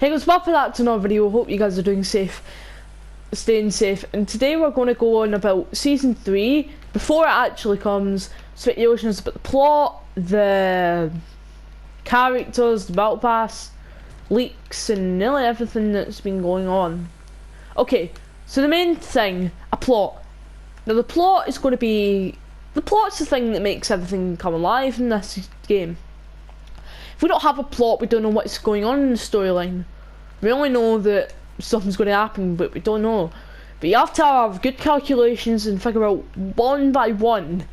Hey guys, welcome back to another video. Hope you guys are doing safe, staying safe. And today we're going to go on about season 3 before it actually comes. Speculations about the plot, the characters, the battle pass, leaks, and nearly everything that's been going on. Okay, so the main thing, a plot. Now the plot is going to be, the plot's the thing that makes everything come alive in this game. If we don't have a plot, we don't know what's going on in the storyline. We only know that something's going to happen, but we don't know. But you have to have good calculations and figure out one by one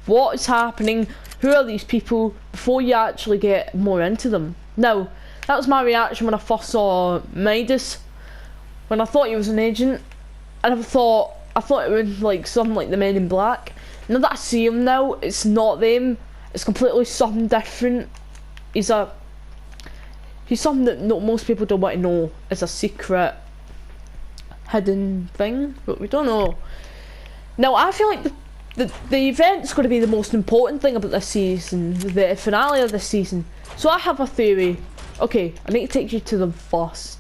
what is happening, who are these people, before you actually get more into them. Now, that was my reaction when I first saw Midas. When I thought he was an agent, and I thought it was like something like the Men in Black. Now that I see him now, it's not them. It's completely something different. He's something that most people don't want to know. It's a secret, hidden thing, but we don't know. Now I feel like the event's going to be the most important thing about this season, the finale of this season. So I have a theory. Okay, I need to take you to them first.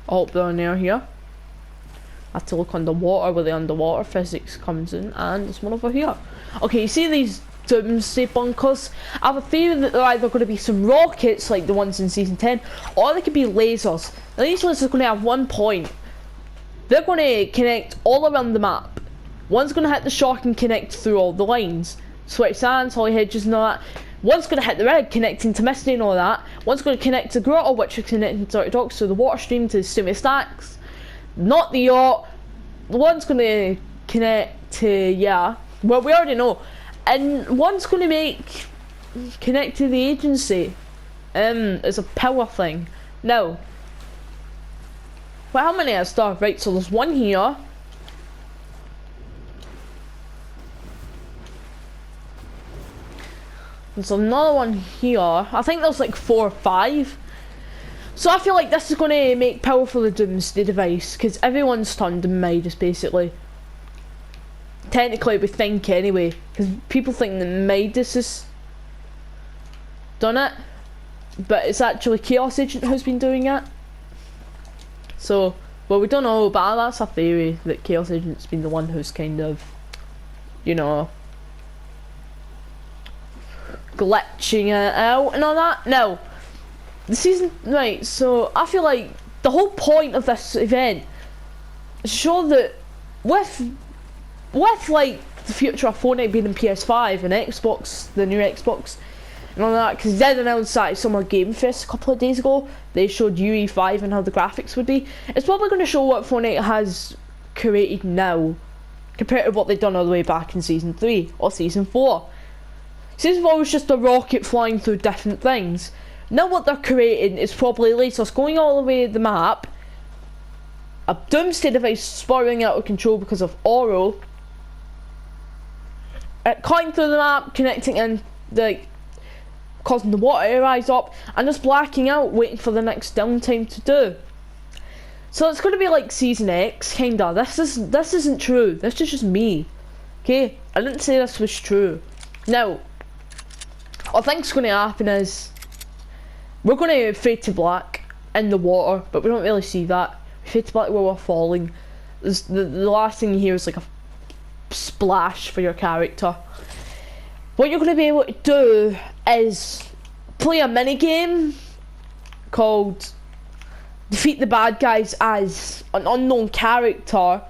Oh, they're near here. I have to look underwater where the underwater physics comes in, and there's one over here. Okay, you see these doomsday bunkers? I have a theory that they're either going to be some rockets like the ones in season 10, or they could be lasers. Now these lasers are going to have one point. They're going to connect all around the map. One's going to hit the shark and connect through all the lines. Sweaty Sands, Holly Hedges and all that. One's going to hit the red, connecting to Misty and all that. One's going to connect to Grotto, which is connecting to Dirty Docks, so the water stream to Stimmy Stacks. Not the yacht. The one's going to connect to, yeah, well, we already know. And one's going to connect to the agency. It's a power thing. Now, well, how many are there? Right, so there's one here. There's another one here. I think there's like 4 or 5. So I feel like this is going to make powerful the Doomsday device, because everyone's turned in Midas basically. Technically we think anyway, because people think that Midas has done it, but it's actually Chaos Agent who's been doing it. So, well, we don't know, but that's a theory, that Chaos Agent's been the one who's kind of, you know, glitching it out and all that. Now, the season, right, so I feel like the whole point of this event is to show that with like the future of Fortnite being in PS5 and Xbox, the new Xbox and all that, because they announced that at Summer Game Fest a couple of days ago. They showed UE5 and how the graphics would be. It's probably going to show what Fortnite has created now compared to what they've done all the way back in season 3 or season 4. Season 4 was just a rocket flying through different things. Now what they're creating is probably lasers going all the way to the map, a Doomsday device spiraling out of control because of Oro, cutting through the map, connecting in, causing the water to rise up, and just blacking out, waiting for the next downtime to do. So it's going to be like Season X, kinda. This isn't true. This is just me. Okay, I didn't say this was true. Now, what I think's going to happen is we're going to fade to black in the water, but we don't really see that. We fade to black where we're falling. The last thing you hear is like a splash for your character. What you're going to be able to do is play a mini game called Defeat the Bad Guys as an unknown character.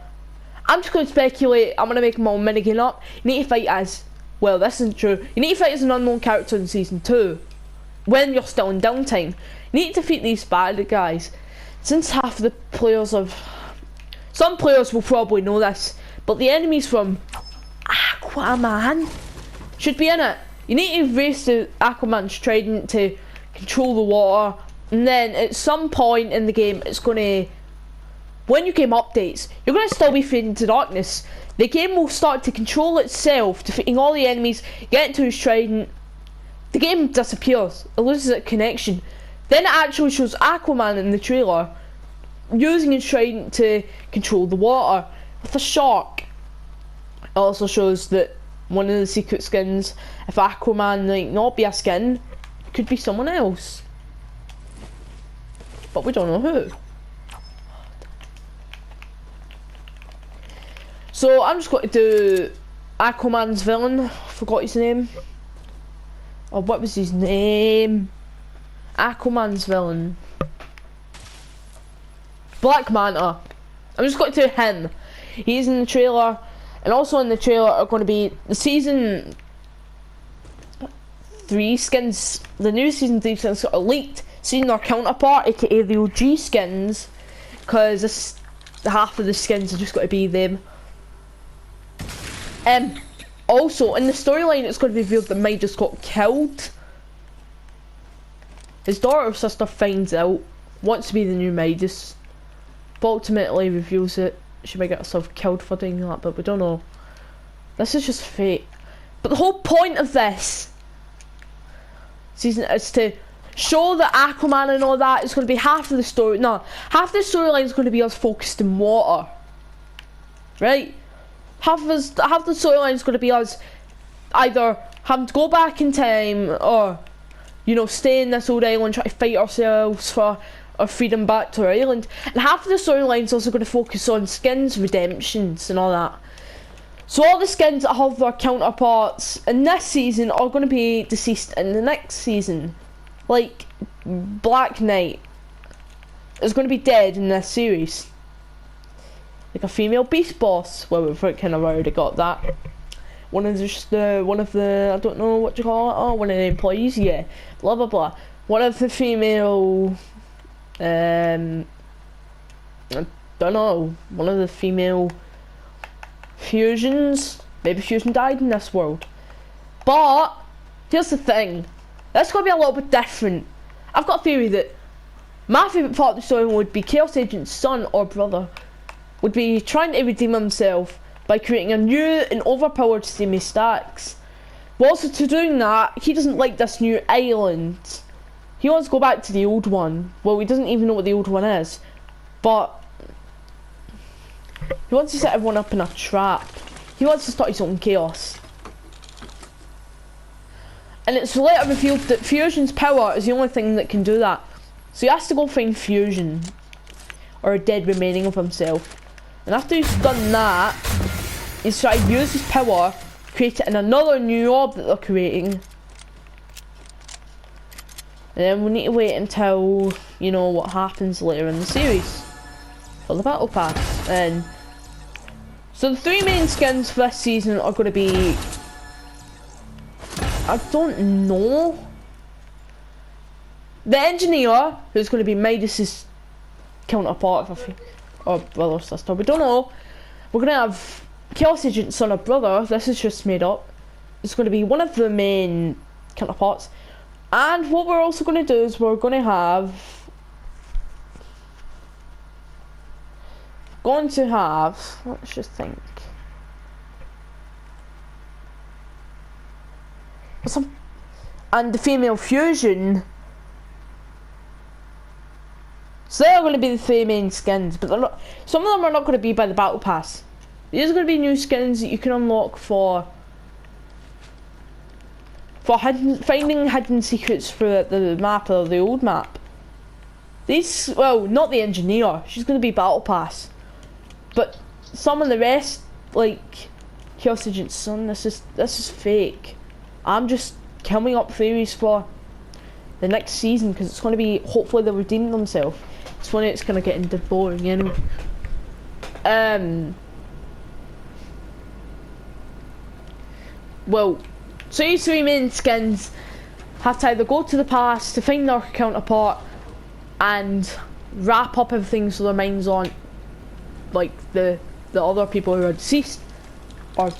I'm just going to speculate. I'm going to make my own mini game up. You need to fight as, well, this isn't true. You need to fight as an unknown character in season 2 when you're still in downtime. You need to defeat these bad guys. Since half of the players have, some players will probably know this, but the enemies from Aquaman should be in it. You need to race the Aquaman's trident to control the water, and then at some point in the game, it's going to, when your game updates, you're going to still be fading to darkness. The game will start to control itself, defeating all the enemies, getting to his trident. The game disappears, it loses its connection. Then it actually shows Aquaman in the trailer using his trident to control the water with a shark. It also shows that one of the secret skins, if Aquaman might not be a skin, it could be someone else. but we don't know who. So I'm just going to do Aquaman's villain. Forgot his name. Oh, what was his name? Aquaman's villain. Black Manta. I'm just going to do him. He's in the trailer, and also in the trailer are going to be the season 3 skins. The new season 3 skins got leaked. Seeing their counterpart, aka the OG skins, because this half of the skins are just going to be them. Also, in the storyline, it's going to be revealed that Midas got killed. His daughter or sister finds out, wants to be the new Midas, but ultimately reveals it. She might get herself killed for doing that, but we don't know. This is just fate. But the whole point of this season is to show that Aquaman and all that is going to be half of the story. No, half the storyline is going to be us focused in water, right? Half the storyline is going to be us either having to go back in time, or, you know, stay in this old island, try to fight ourselves for our freedom back to our island. And half of the storyline is also going to focus on skins, redemptions, and all that. So all the skins that have their counterparts in this season are going to be deceased in the next season. Like Black Knight is going to be dead in this series. Like a female beast boss. Well, we've kind of already got that. One of the I don't know what you call it. Oh, one of the employees. Yeah. Blah blah blah. One of the female. I don't know. One of the female fusions. Maybe Fusion died in this world. But here's the thing. That's going to be a little bit different. I've got a theory that my favourite part of the story would be Chaos Agent's son or brother would be trying to redeem himself by creating a new and overpowered Steamy Stacks. But also to doing that, he doesn't like this new island. He wants to go back to the old one. Well, he doesn't even know what the old one is. But he wants to set everyone up in a trap. He wants to start his own chaos. And it's later revealed that Fusion's power is the only thing that can do that. So he has to go find Fusion, or a dead remaining of himself. And after he's done that, he's trying to use his power, create it in another new orb that they're creating. And then we need to wait until, you know, what happens later in the series for the battle pass. And so the 3 main skins for this season are going to be, I don't know. The engineer, who's going to be Midas's counterpart, or brother or sister, we don't know. We're going to have Chaos Agent son or brother. This is just made up. It's going to be one of the main counterparts. And what we're also going to do is we're going to have let's just think. And the female Fusion. So they are going to be the 3 main skins, but they're not. Some of them are not going to be by the battle pass. These are going to be new skins that you can unlock for finding hidden secrets through the map or the old map. These, well, not the engineer. She's going to be battle pass, but some of the rest, like Chaos Agent's son, this is fake. I'm just coming up theories for the next season because it's going to be, hopefully they'll redeem themselves. It's funny, it's going to get into boring anyway. Well, so these 3 main skins have to either go to the past to find their counterpart and wrap up everything so their minds aren't like the other people who are deceased, or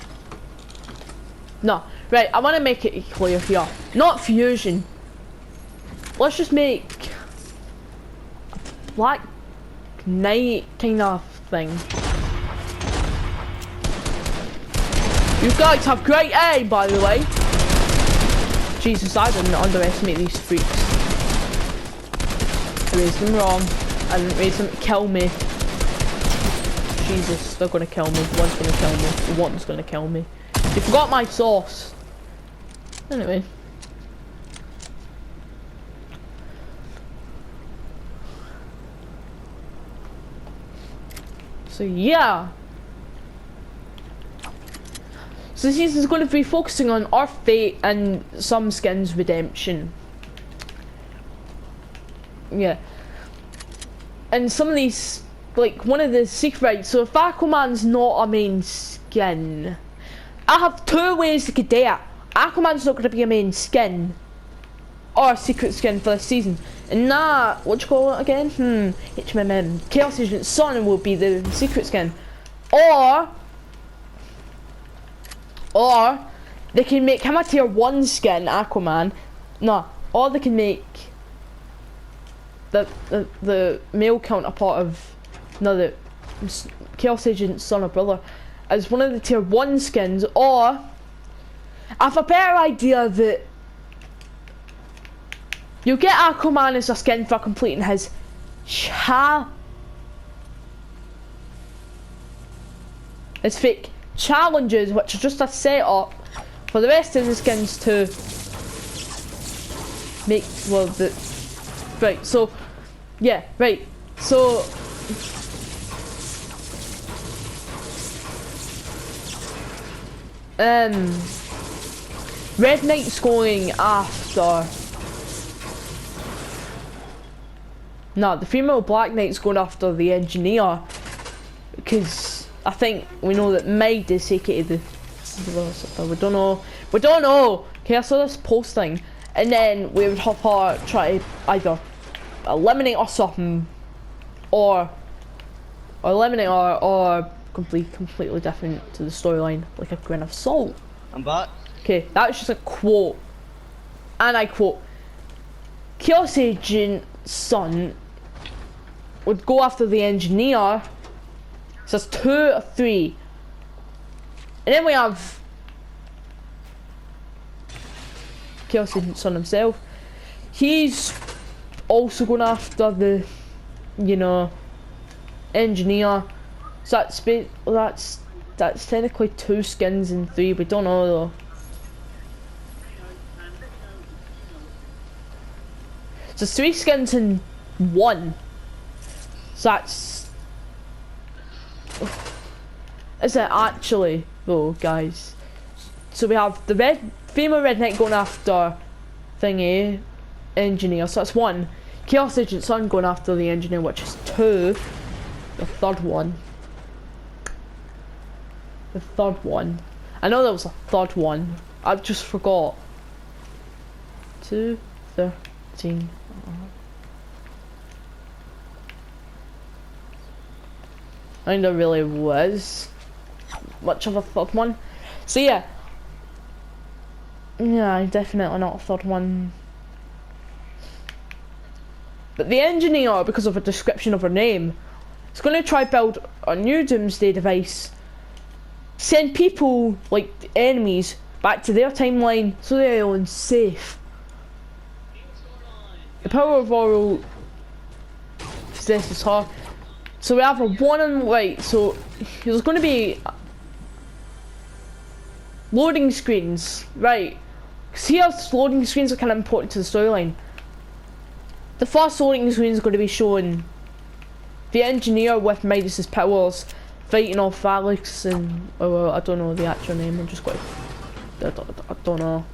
no. Right, I want to make it clear here. Not Fusion. Let's just make a Black Knight kind of thing. You guys have great aim, by the way. Jesus, I didn't underestimate these freaks. I raised them wrong. I didn't raise them to kill me. Jesus, they're gonna kill me. One's gonna kill me. One's gonna kill me. You forgot my sauce. Anyway. So yeah. So this season is going to be focusing on our fate and some skins redemption. Yeah. And some of these, like one of the secrets, so if Aquaman's not a main skin, I have two ways to get there. Aquaman's not going to be a main skin or a secret skin for this season. And that, what do you call it again? HMMM. Chaos Agent Sun will be the secret skin. Or they can make him a tier 1 skin, Aquaman. No, or they can make the male counterpart of the Chaos Agent Son or brother as one of the tier 1 skins, or I have a better idea that you get Aquaman as a skin for completing his his fake challenges, which are just a setup for the rest of the skins to make, well, the right, so yeah, right, so Red Knight's going after, no, the female Black Knight's going after the engineer, because I think we know that Maid is taking the we don't know. Okay, I saw this posting, and then we would have her try to either eliminate or something, or eliminate or completely different to the storyline, like a grain of salt. I'm back. Okay, that was just a quote, and I quote: Chaos Agent Sun would go after the engineer. So it's 2 or 3, and then we have Chaos Agent Sun himself. He's also going after the, engineer. So that's technically 2 skins in 3. We don't know though. So it's 3 skins in 1. So that's. Is it actually though, guys? So we have the female Red Knight going after thingy engineer, so that's 1. Chaos Agent Sun going after the engineer, which is 2. The third one. I know there was a third one. I just forgot. 2, 13. I think there really was much of a third one. So yeah, definitely not a third one. But the engineer, because of a description of her name, is going to try build a new doomsday device, send people, like enemies, back to their timeline so they're all safe. The power of oral possesses her. So we have a 1 and right, so there's going to be loading screens, right? Because here's loading screens are kind of important to the storyline. The first loading screen is going to be showing the engineer with Midas's powers fighting off Alex and, I don't know the actual name, I'm just going to, I don't know.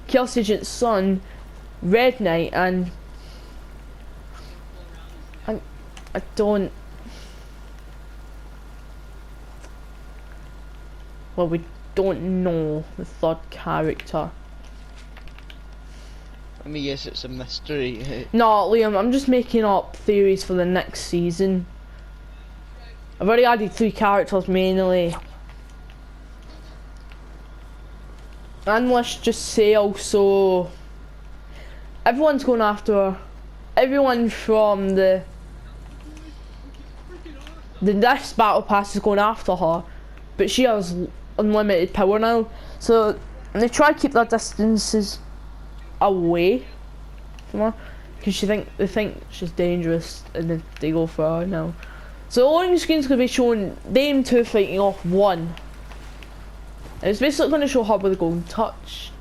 Chaos Agent Sun, Red Knight, and I don't. Well, we don't know the third character. I mean, yes, it's a mystery. No, Liam, I'm just making up theories for the next season. I've already added 3 characters mainly. And let's just say also, everyone's going after her. Everyone from the next battle pass is going after her, but she has unlimited power now, so they try to keep their distances away from her because they think she's dangerous, and then they go for her now. So the loading screen's going to be showing them 2 fighting off 1, and it's basically going to show her with a golden touch.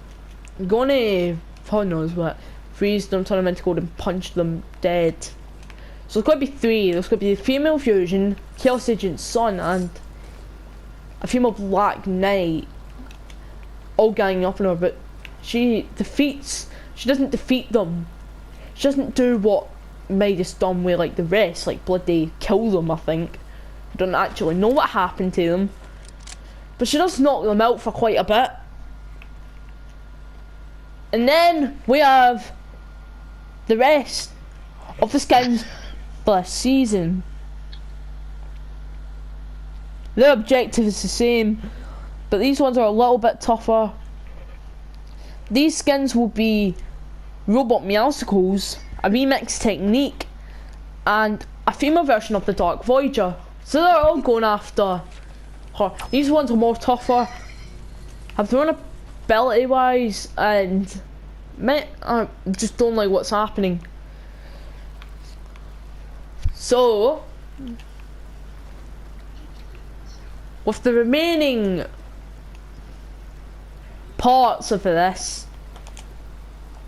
I'm going to, who knows what, freeze them, turn them into gold and punch them dead. So there's going to be three. There's going to be the female fusion, Chaos Agent Sun, and a female Black Knight, all ganging up on her. But she doesn't defeat them. She doesn't do what Midas done with like the rest, like bloody kill them. I think. I don't actually know what happened to them, but she does knock them out for quite a bit. And then we have the rest of the skins for this season. The objective is the same, but these ones are a little bit tougher. These skins will be Robot Meowsicles, a remix technique, and a female version of the Dark Voyager. So they're all going after her. These ones are more tougher, have their own ability wise, and I just don't like what's happening. So with the remaining parts of this,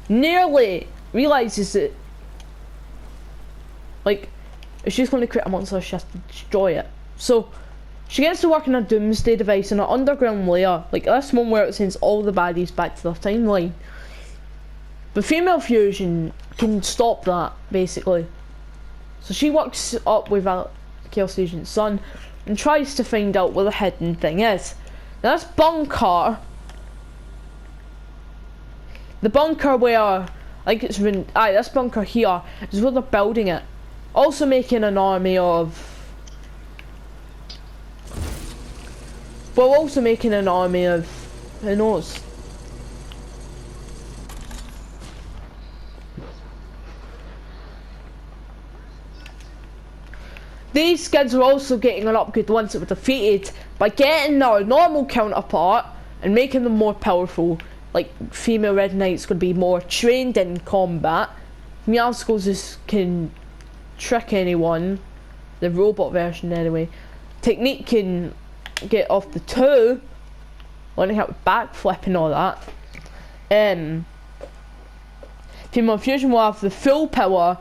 Nearly realizes that like if she's going to create a monster, she has to destroy it. So she gets to work on a doomsday device in an underground layer, like this one where it sends all the baddies back to their timeline. But female fusion can stop that basically. So she works up with Chaos Agent Sun and tries to find out where the hidden thing is. Now this bunker, the bunker where, like it's been, this bunker here is where they're building it. Also making an army of, well, also making an army of, who knows. These skids are also getting an upgrade once it was defeated by getting our normal counterpart and making them more powerful. Like female Red Knight's going to be more trained in combat. Meowsicles can trick anyone, the robot version anyway. Technique can get off the two, learning how to backflip and all that. Female Fusion will have the full power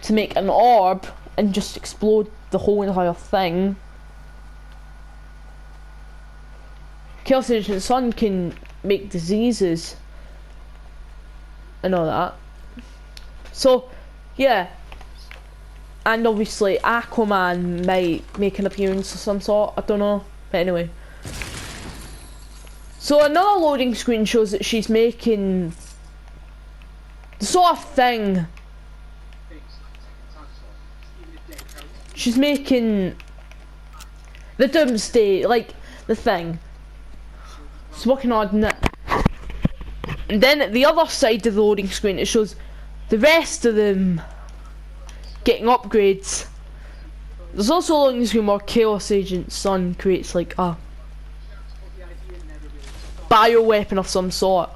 to make an orb and just explode the whole entire thing. Chaos Agent Sun can make diseases and all that. So yeah, and obviously Aquaman might make an appearance of some sort, I don't know, but anyway. So another loading screen shows that she's making the sort of thing, she's making the doomsday, like the thing. She's working hard on it. And then at the other side of the loading screen it shows the rest of them getting upgrades. There's also a loading screen where Chaos Agent Sun creates like a bioweapon of some sort,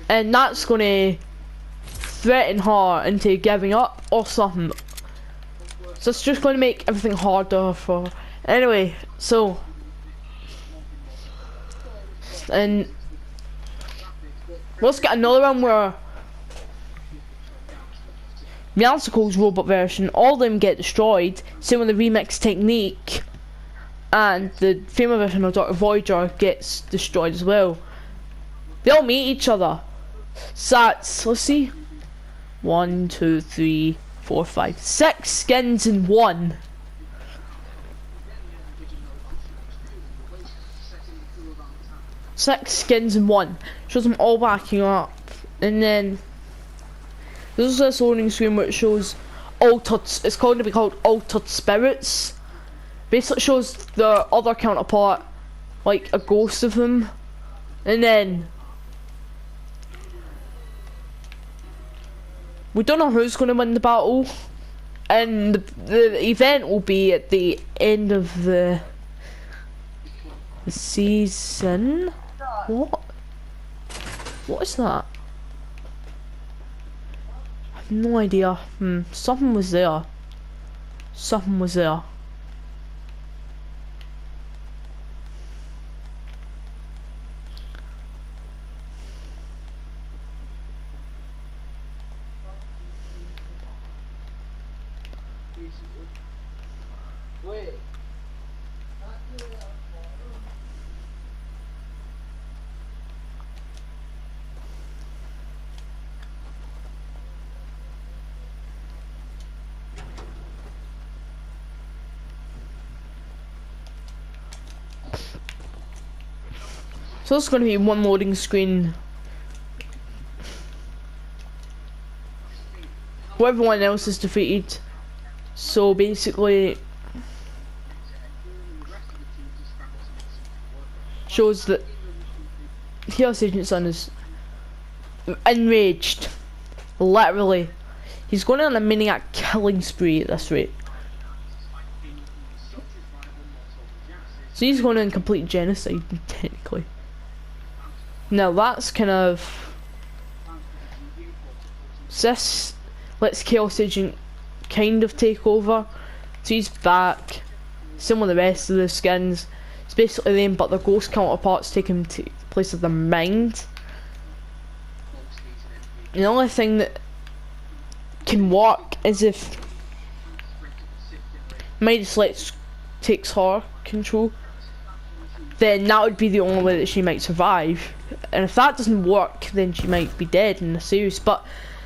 and that's gonna threaten her into giving up or something. So it's just gonna make everything harder for her. Anyway, so and let's get another one where Meowsicles robot version, all of them get destroyed, same with the remix technique, and the female version of Dr. Voyager gets destroyed as well. They all meet each other. So that's, let's see, 1, 2, 3, 4, 5, 6 skins in one. Six skins in one. Shows them all backing up. And then there's this loading screen where it shows altered, it's going to be called Altered Spirits. Basically shows the other counterpart, like a ghost of them. And then we don't know who's going to win the battle. And the event will be at the end of the season. What? What is that? I have no idea. Something was there. Something was there. So it's going to be one loading screen. Where everyone else is defeated. So basically, shows that Chaos Agent Sun is enraged. Literally, he's going on a maniac killing spree at this rate. So he's going on complete genocide, technically. Now that's kind of... This lets Chaos Agent kind of take over. So he's back. Same with the rest of the skins. It's basically them, but their ghost counterparts take him to the place of their mind. The only thing that can work is if Midas takes her control. Then that would be the only way that she might survive. And if that doesn't work, then she might be dead in the series. But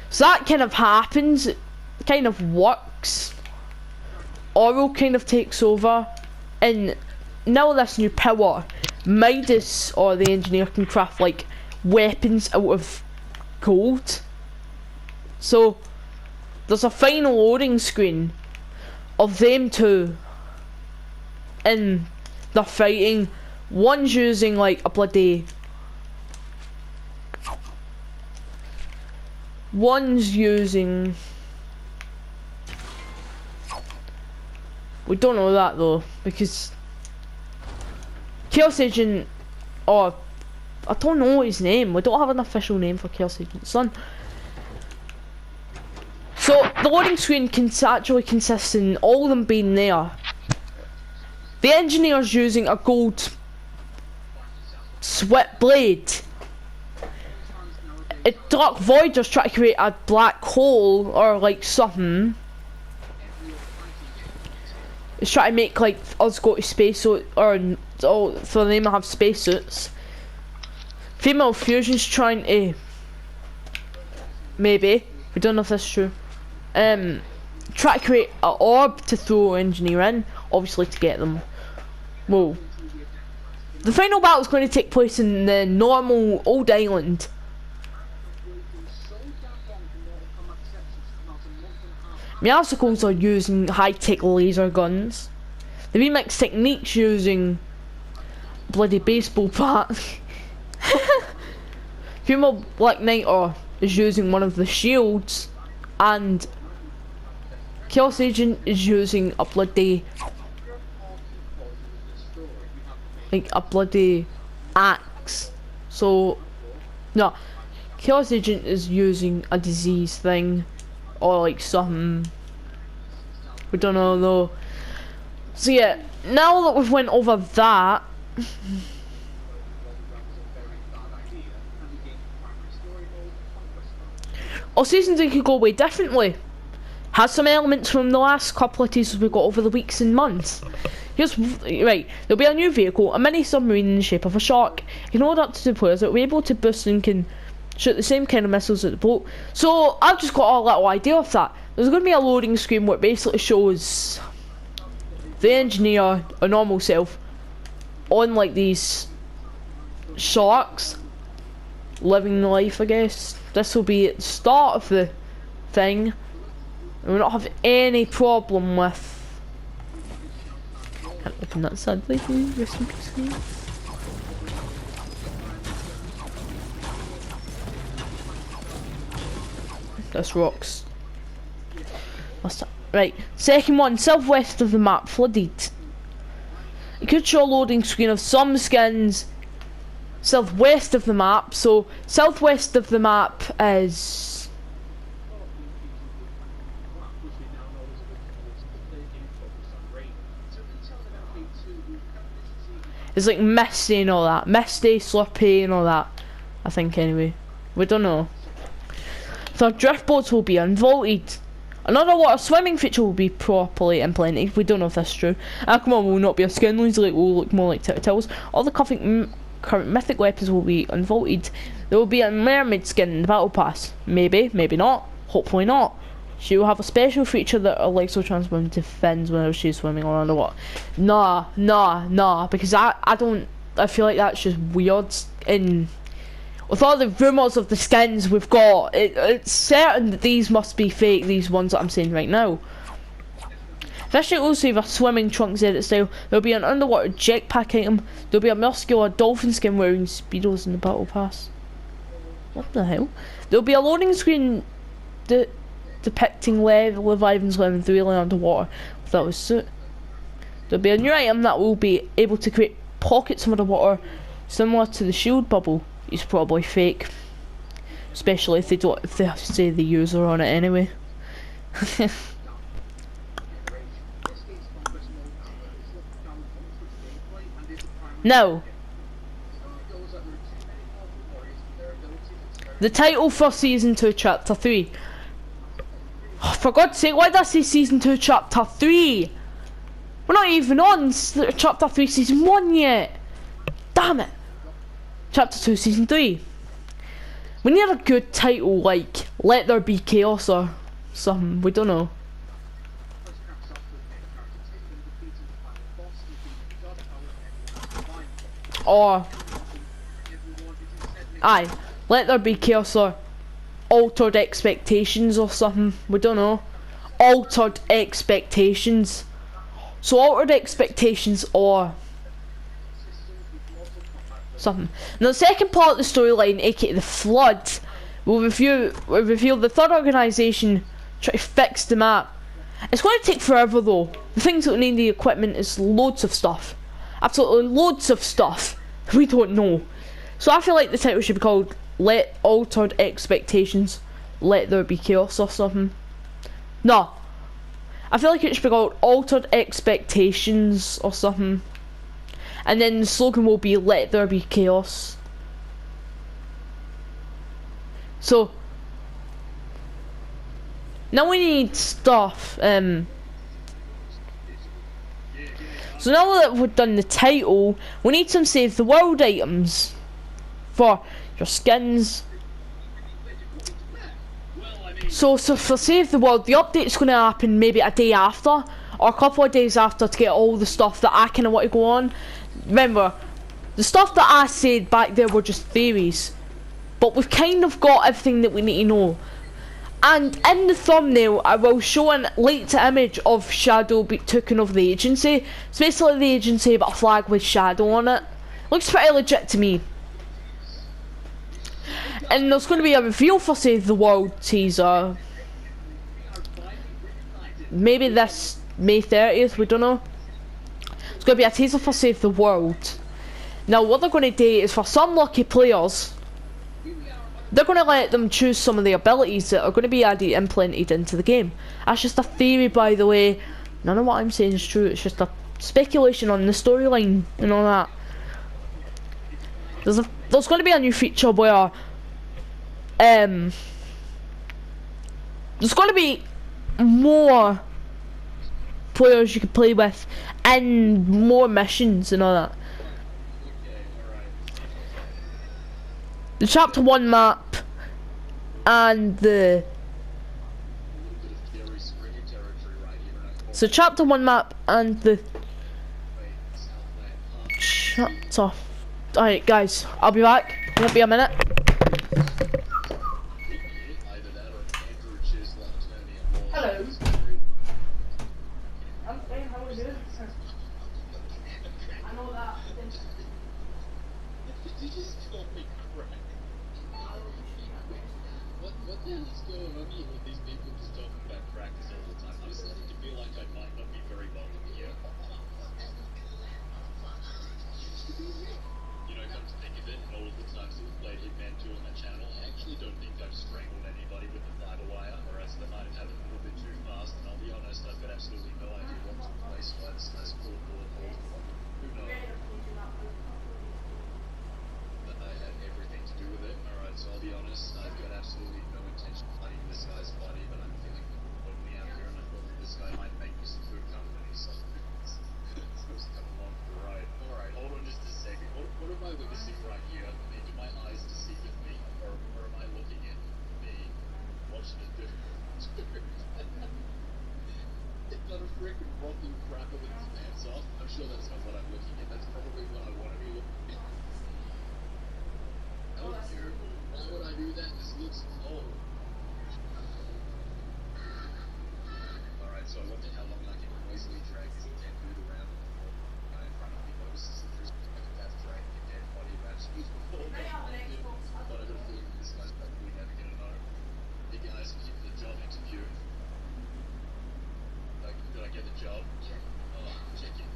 so that kind of happens, it kind of works. Oro kind of takes over, and now with this new power, Midas or the engineer can craft like weapons out of gold. So there's a final loading screen of them two, and they're fighting. One's using like a bloody... One's using... We don't know that though, because Chaos Agent, or I don't know his name. We don't have an official name for Chaos Agent Sun. So the loading screen actually consists in all of them being there. The engineer's using a gold sweat blade. A Dark Voider's trying to create a black hole or like something. It's trying to make like us go to space, so for them to have spacesuits. Female Fusion's trying to, maybe, we don't know if that's true, try to create an orb to throw Engineer in, obviously to get them. Whoa. The final battle is going to take place in the normal old island. Meowsicles are using high-tech laser guns. The remix techniques using bloody baseball bat. Female Black Knighter is using one of the shields, and Chaos Agent is using a bloody axe. So no, Chaos Agent is using a disease thing or like something. We don't know though. So yeah, now that we've went over that, our season 3 could go away differently. Has some elements from the last couple of teasers we got over the weeks and months. Here's right. There'll be a new vehicle, a mini submarine in the shape of a shark. You can hold up to 2 players that will be able to boost and can shoot the same kind of missiles at the boat. So I've just got a little idea of that. There's going to be a loading screen where it basically shows the engineer, a normal self, on like these sharks, living life, I guess. This will be at the start of the thing, and we don't have any problem with... Can't open that sadly, please. Rest in peace, please. This rocks. Right, second one, southwest of the map, flooded. It could show a loading screen of some skins southwest of the map. So southwest of the map is like misty and all that, misty, slurpy and all that, I think. Anyway, we don't know. So drift boats will be unvaulted. Another water swimming feature will be properly implemented. We don't know if that's true. Aquaman will not be a skin laser, it will look more like Turtles. All the current mythic weapons will be unvaulted. There will be a mermaid skin in the battle pass. Maybe, maybe not. Hopefully not. She will have a special feature that her legs will transform into fins whenever she's swimming or underwater. Nah, because I feel like that's just weird. In with all the rumours of the skins we've got, it's certain that these must be fake, these ones that I'm saying right now. Especially also with a swimming trunks edit style, there'll be an underwater jetpack item, there'll be a muscular dolphin skin wearing speedos in the battle pass. What the hell? There'll be a loading screen depicting Leviathan swimming through underwater without a suit. There'll be a new item that will be able to create pockets underwater similar to the shield bubble. It's probably fake, especially if they say the user on it anyway. Now, the title for Season 2 Chapter 3. Oh, for God's sake, why did I say Season 2 Chapter 3? We're not even on Chapter 3 Season 1 yet. Damn it. Chapter 2 Season 3. We need a good title like Let There Be Chaos or something, we don't know. Or aye, Let There Be Chaos or Altered Expectations or something, we don't know. Altered Expectations. So Altered Expectations or something. Now the second part of the storyline, aka the Flood, will reveal the third organisation try to fix the map. It's going to take forever though. The things that we need, the equipment, is loads of stuff. Absolutely loads of stuff. We don't know. So I feel like the title should be called Let Altered Expectations Let There Be Chaos or something. No. I feel like it should be called Altered Expectations or something. And then the slogan will be Let There Be Chaos. So now we need stuff. So now that we've done the title, we need some Save the World items for your skins. So for Save the World, the update's going to happen maybe a day after, or a couple of days after, to get all the stuff that I kind of want to go on. Remember, the stuff that I said back there were just theories, but we've kind of got everything that we need to know. And in the thumbnail, I will show a leaked image of Shadow taking over the agency. It's basically the agency but a flag with Shadow on it. Looks pretty legit to me. And there's going to be a reveal for Save the World teaser. Maybe this May 30th, we don't know. It's going to be a teaser for Save the World. Now what they're going to do is, for some lucky players, they're going to let them choose some of the abilities that are going to be implemented into the game. That's just a theory, by the way. None of what I'm saying is true. It's just a speculation on the storyline and all that. There's going to be a new feature where there's going to be more players you can play with and more missions and all that. The chapter 1 map and the chapter 1 map and the chapter. Alright guys, I'll be back. It'll be a minute. Hello. I'm fine, how are you? I know that. You just called me crack. What the hell is going on here with these people just talking about crackers all the time? I'm starting to feel like I might not be very welcome here. You know, come to think of it, all of the times that we've played Hitman 2 on the channel, I actually don't think I've strangled anybody with the fiber wire, or else they might have had it a little bit too fast, and I'll be honest, I've got absolutely no idea what took place by this nice cool bullet hole. Who knows? I had everything to do with it, alright, so I'll be honest, I've got absolutely no intention of cutting this guy's body, but I'm feeling totally out got a freaking rotten crapper with his pants off. I'm sure that's not what I'm looking at. That's probably what I want to be looking at. Oh, terrible. Why would I do that? This looks cold. Alright, so I wonder how long I can noisily drag this dead dude around before the guy in front of me notices that there's like a death dragging a dead body around speed before but I got a feeling this guy's probably never gonna know. Hey guys, I'm here for the job interview. Like, did I get the job? Oh, check it.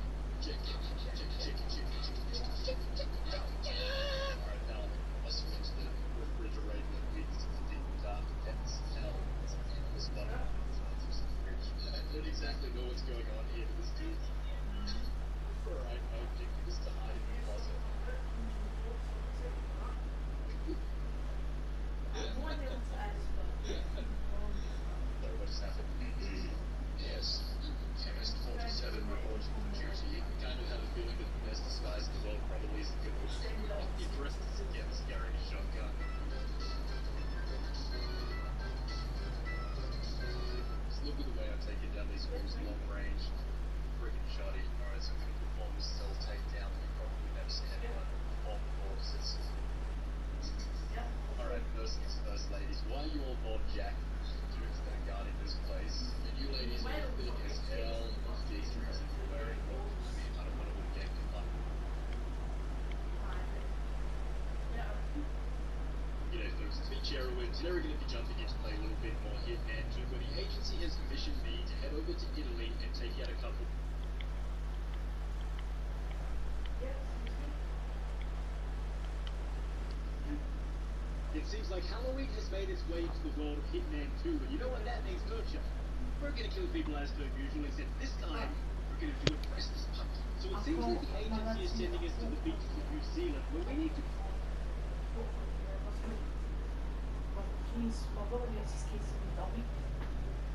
Alright, now I switch the refrigerator that leads to the deep dark depths of hell. This bottom I don't exactly know what's going on here to this dude. Alright, I'm taking this to hide in the closet. Sorry, what just happened? Yes. Chemist 47 reports for duty. Kind of have a feeling that the best disguise in the world probably isn't going to be dressed as a chemist carrying a shotgun. Just look at the way I'm taking down these walls long range. Freaking shoddy. Alright, so I'm going to perform this cell takedown that you've probably never seen anyone perform before. Alright, first things first, ladies. Why are you all more jacked dudes that are guarding this place? And you ladies are thick as hell. Those G-strings that you're wearing. Well, I mean, I don't want to get caught. You know, folks, it's me, Cherwin. Today we're going to be jumping in to play a little bit more Hitman 2, where the agency has commissioned me to head over to Italy and take out a couple. It seems like Halloween has made its way into the world of Hitman 2, and you know what that means, don't you? We're gonna kill people as per usual, except this time, we're gonna do it Christmas pumpkin. So it seems like the agency is sending us to the beaches of New Zealand, where we need to... My brother gets his case in a week.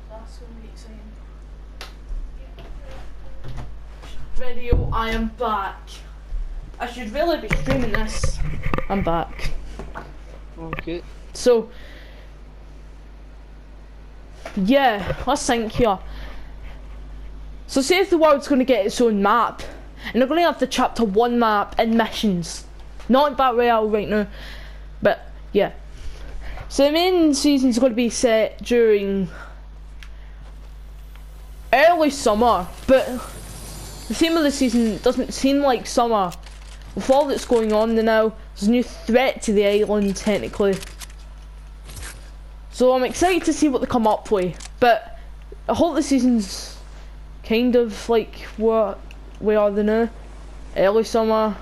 That's gonna be exciting. Video, I am back. I should really be streaming this. I'm back. Okay. So, yeah, let's think here. So say if the world's going to get its own map, and they're going to have the chapter 1 map and missions. Not in Battle Royale right now, but yeah. So the main season's going to be set during early summer, but the theme of the season doesn't seem like summer. With all that's going on now, there's a new threat to the island, technically. So I'm excited to see what they come up with. But I hope the season's kind of like what we are now. Early summer.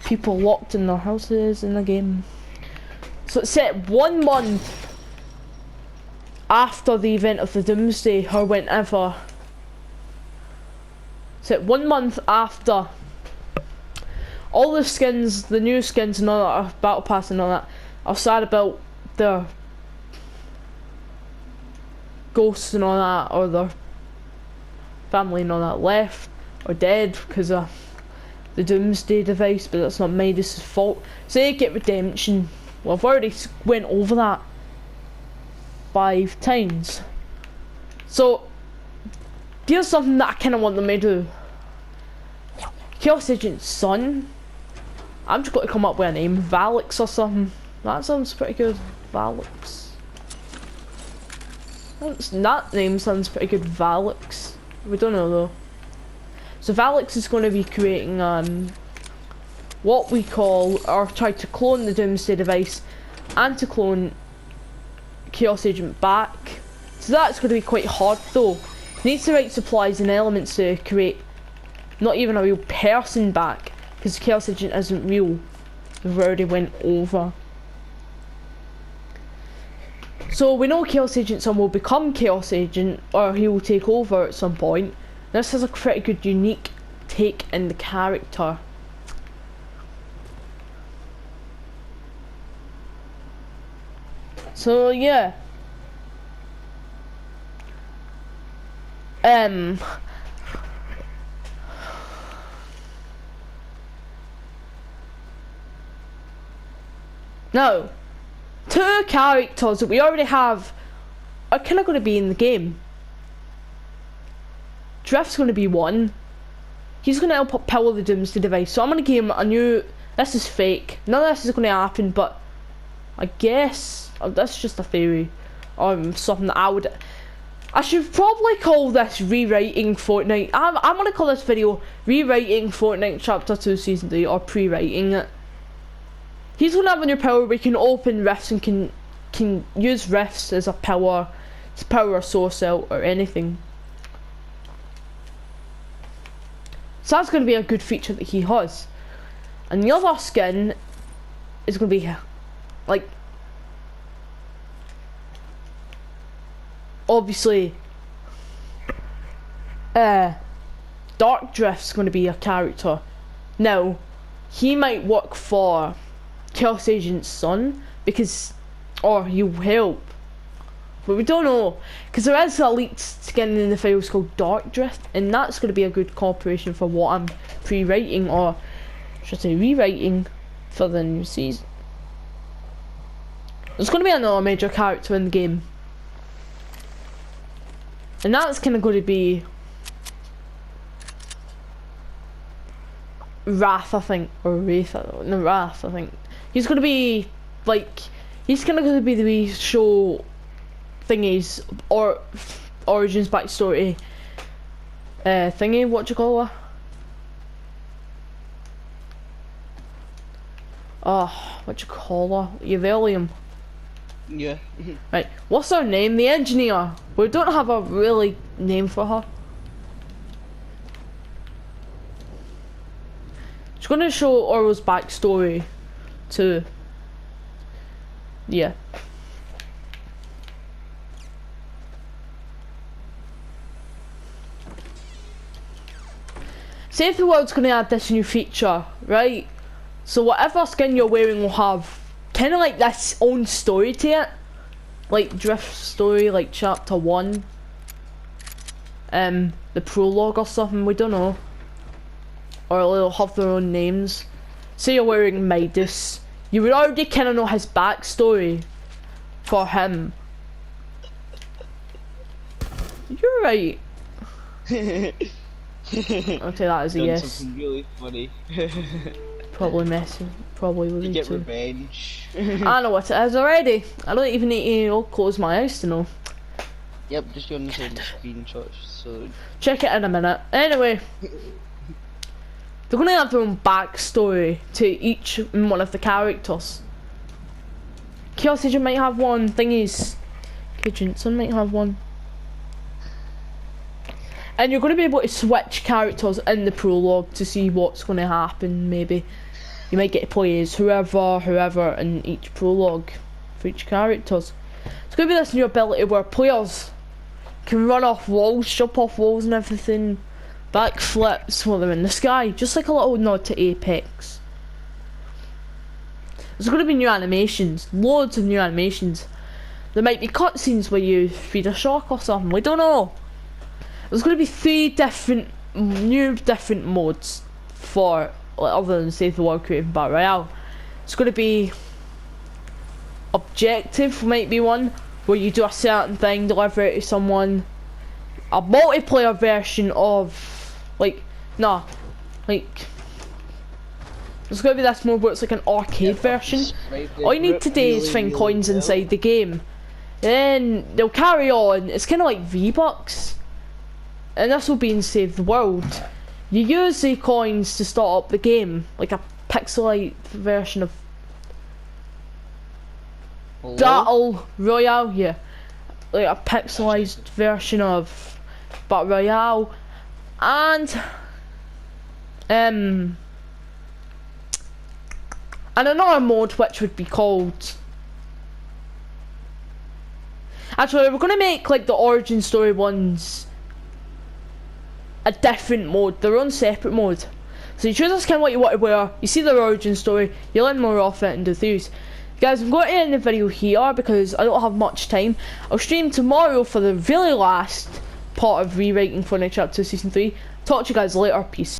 People locked in their houses in the game. So it's set 1 month after the event of the Doomsday, or whenever. Set 1 month after. All the skins, the new skins and all that, battle pass and all that, are sad about their ghosts and all that, or their family and all that left or dead because of the Doomsday device, but that's not Midas's fault. So they get redemption. Well, I've already went over that 5 times. So here's something that I kind of want them to do. Chaos Agent's son. I'm just going to come up with a name, Valix or something. That sounds pretty good, Valix. That name sounds pretty good, Valix. We don't know though. So Valix is going to be creating what we call, or try to clone the Doomsday device, and to clone Chaos Agent back. So that's going to be quite hard though. Needs the right supplies and elements to create not even a real person back, because Chaos Agent isn't real. We've already went over. So we know Chaos Agent's son will become Chaos Agent, or he will take over at some point. This has a pretty good unique take in the character. So yeah. No. 2 characters that we already have are kind of going to be in the game. Drift's going to be one. He's going to help power the Doomsday device. So I'm going to give him a new... This is fake. None of this is going to happen, but I guess that's just a theory. Something that I should probably call this Rewriting Fortnite. I'm going to call this video Rewriting Fortnite Chapter 2 Season 3, or Prewriting it. He's going to have a new power where he can open rifts and can use rifts as a power source out or anything. So that's going to be a good feature that he has. And the other skin is going to be like, obviously, Dark Drift's going to be a character. Now, he might work for Chaos Agent's son, because, or he'll help, but we don't know, because there is a leaked skin in the files called Dark Drift, and that's going to be a good cooperation for what I'm pre-writing, or should I say rewriting, for the new season. There's going to be another major character in the game, and that's kind of going to be Wrath, I think, or Wraith, no, Wrath, I think. He's going to be, like, he's kind of going to be the wee show thingies, or origins backstory thingy, what do you call her? Oh, what do you call her? Evelium. Yeah. Right, what's her name? The engineer. We don't have a really name for her. She's going to show Orwell's backstory too. Yeah. Save the World's going to add this new feature, right? So whatever skin you're wearing will have kind of like this own story to it, like Drift story, like chapter 1, the prologue or something, we don't know, or they'll have their own names. Say you're wearing Midas, you would already kind of know his backstory for him. You're right. I'll take that as a yes. Something really funny. Probably messing. Probably will You need get to. revenge. I know what it is already. I don't even need to, you know, close my eyes to know. Yep, just going to send the screenshots, so... Check it in a minute. Anyway, they're going to have their own backstory to each one of the characters. Chaos Agent might have one. Thingies, Agentson might have one. And you're going to be able to switch characters in the prologue to see what's going to happen, maybe. You might get to play as whoever in each prologue for each characters. It's going to be this new ability where players can run off walls, jump off walls and everything, backflips while they're in the sky, just like a little nod to Apex. There's going to be new animations, loads of new animations. There might be cutscenes where you feed a shark or something, we don't know. There's going to be 3 different modes for, like, other than Save the World creating Battle Royale. It's going to be objective, might be one, where you do a certain thing, deliver it to someone. A multiplayer version of, like, there's going to be this mode where it's like an arcade version. All you need to do is find coins inside the game. Then they'll carry on. It's kind of like V-Bucks. And this will be in Save the World. You use the coins to start up the game, like a pixelite version of Battle Royale, yeah. Like a pixelized version of Battle Royale. And another mode which would be called... Actually, we're going to make like the origin story ones a different mode, their own separate mode. So you choose a skin what you want to wear, you see their origin story, you learn more of it and do things. Guys, I'm going to end the video here because I don't have much time. I'll stream tomorrow for the really last part of Rewriting Fortnite Chapter 2 Season 3. Talk to you guys later, peace.